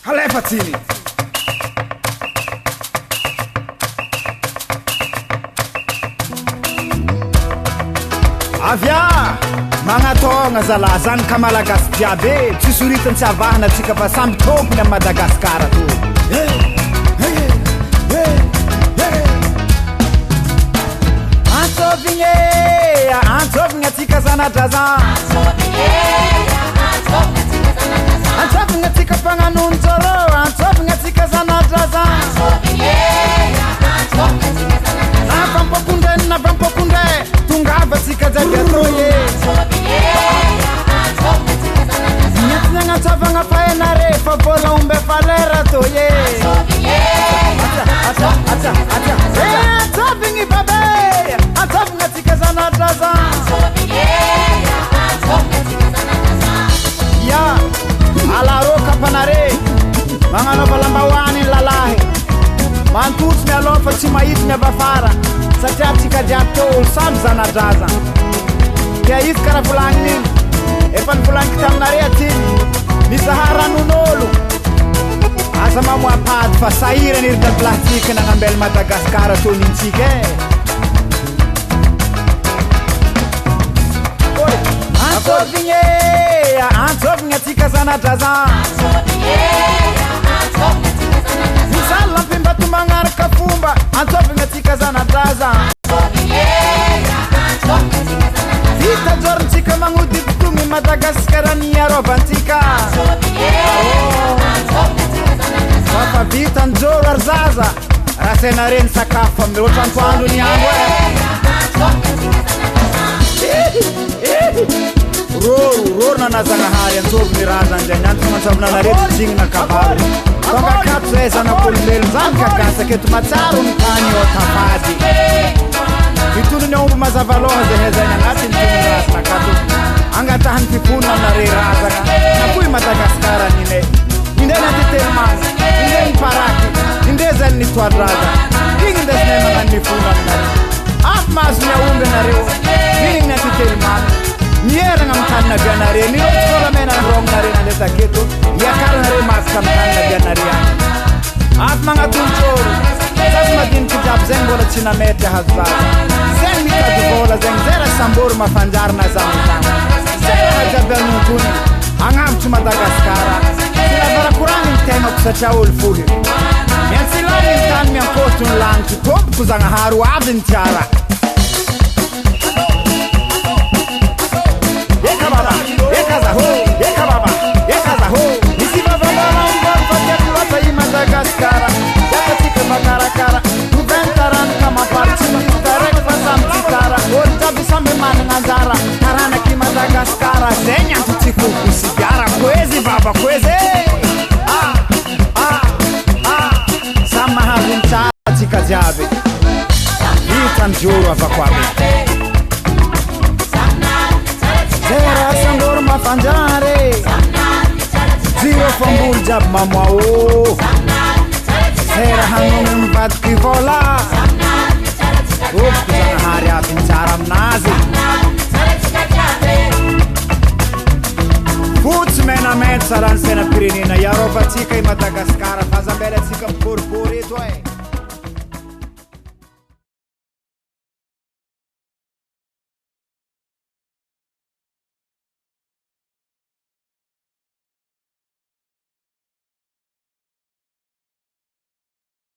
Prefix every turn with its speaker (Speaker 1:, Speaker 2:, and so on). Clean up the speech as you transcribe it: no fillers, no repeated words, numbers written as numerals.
Speaker 1: Halefatini. Avia magnatonga zala zany ka malagasy jiaby tsy soritany tsy avahana atsika fa samby tompony amin'ny Madagasikara to. Antsovigny atsika zanadraza antsovigny atsika mpagnanonjoro antsovigny atsika zanadraza na vampokondre tongava atsika jaby atoye miatinagna antsovagna fahenare fa vola ombe falera toye antsovigny babe antsovigny atsika zanadraza ya alaro kapanare magnanova lambahoany lalahy mantotsy mialoha fa tsy mahity miavafara satria tsika jiaby teo olo samby zanadraza ka izy karaha volagniny efa nivolagniky taminare atiny mizaharanon'olo aza mamoapady fa sahirany iry dabilahtsika nagnambela Madagasikara tonintsika antsovigny atsika zanadraza misaly lampimbato magnaraka fomba antsovigny atsika zanadraza vita jorontsika magnody botogny Madagasikara niarovantsika fafa vita njoro ary zaza raha sainareny sakafo amin'ny oatra antoandro ny andro roro nanazanahary antsovigny raha zany zay niantony mantsavonanarety tsignina kabary fangakato zay zanak'olombelo zany kagasaka eto matsaro ny tany eo tafady mitondony aomby mazavaloha zay hezany agnatiny tononrasinakato angatahany fipona aminare razana na koa i Madagasikara nine inde natitelomana inde niparaky inde zany nitoadraza igny ndesinay magnano mifona aminare afy mahazo ny aomby anareo minigny natitelomana mieragna amin'ny tany nabianare nirotsy folamena andrognare nandesaketo iakaranare masaka amin'ny tany nabianare agny afy magnatontsoro sasy madiniky jiaby zegny mbola tsy namety ahazo zaza zegny mitady vola zegny zay raha samboro mafanjarina zamitany zay raha jiaby anontony agnambotsy Madagasikara silazarakoragny ny tegnako satria olo foly miantsilagny ny tany miampotony lanitry tompoko zagnahary ho avy ny tiara Madagasikara yakatsika makarakara nuventarany kamaparitsimitareka fasamtsikara olo jaby samby managna anjara taranaky Madagasikara zay niantotsika okosibiara koezy baba koezy samy mahazo ny tsara tsika jiaby hitany joro avako aby zay raha samboro mafanjare ziro fambolo jiaby mamoao Hera hanome mivadiky vola opoko zagnahary aby ny tsara aminazy fotsy menamety sarany sainam-pirenena iarovantsika i Madagasikara